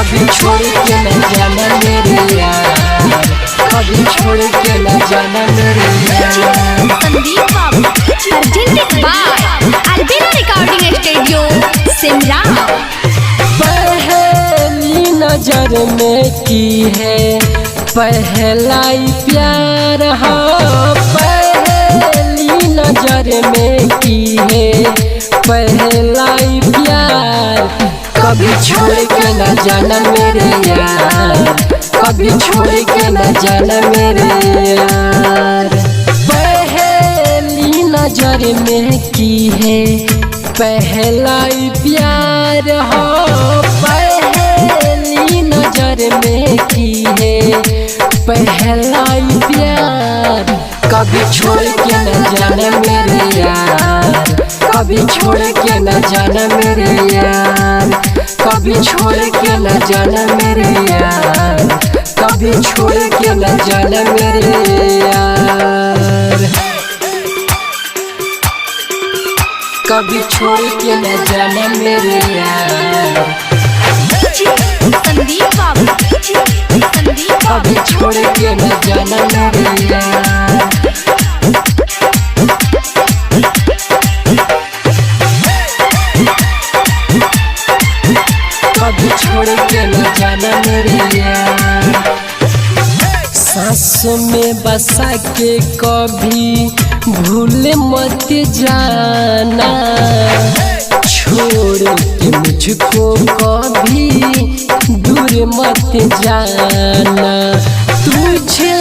कभी छोड़ के न जाना मेरे यार, कभी छोड़ के न जाना मेरे यार। संदीप बाबू presented by Albina Recording Studio, Simra। पहली नजर में की है पहला ही प्यार हो, पहली नजर में की है पहला ही प्यार। कभी छोड़ के न जाना मेरे यार, कभी छोड़ के न जाना मेरे यार। पहली नजर में की है पहला ही प्यार हो, पहली नजर में की है पहला ही प्यार। कभी छोड़ के न जाना मेरे यार, कभी छोड़ के न जाना मेरे यार, कभी छोड़ के न जाना मेरे यार, कभी छोड़ के न जाना मेरे यार। कभी छोड़ के न जाना मेरे यार। संदीप बाबू कभी छोड़ के न जाना मेरे यार। कभी छोड़ के न जाना मेरे यार। सांसों में बसा के कभी भूल मत जाना, छोड़ के मुझको कभी दूर मत जाना। तुझे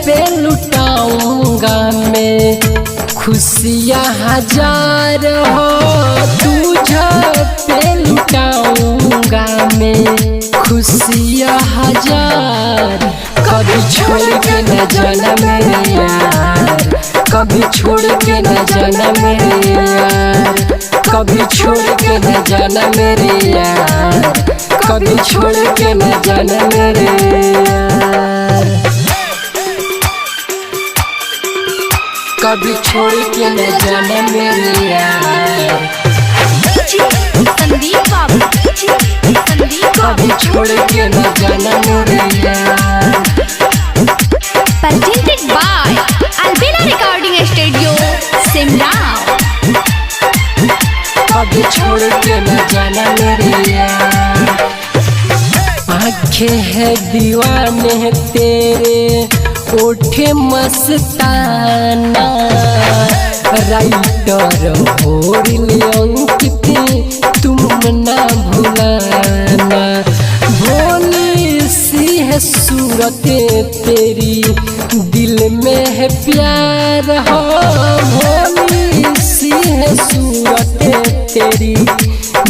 पे लुटाऊंगा मैं खुशियाँ हजार हो, तुझे पे लुटाऊंगा मैं खुशियाँ हजार। कभी छोड़ के न जाना मेरे यार, कभी छोड़ के न जाना मेरे यार, कभी छोड़ के न जाना मेरे यार, कभी छोड़ के न जाना मेरे यार। कभी छोड़ के न जाना मेरे यार। संदीप बाबू कभी छोड़ के न जाना मेरे यार। presented by Albina Recording Studio, Simra। कभी छोड़ के न जाना मेरे यार। आँखें है दीवाने तेरे ओठे मस्ताना, राइटर होरिल अंकित तुम ना भुलाना। भोली सी है सूरत तेरी दिल में है प्यार हो, भोली सी है सूरत तेरी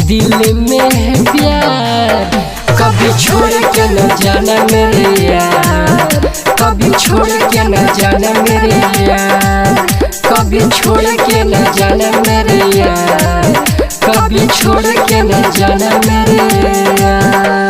दिल में है प्यार। कभी छोड़ के न जाना मेरे यार, कभी छोड़ के न जाना मेरे यार, कभी छोड़ के न जाना मेरे यार, कभी छोड़ के न जाना मेरे यार।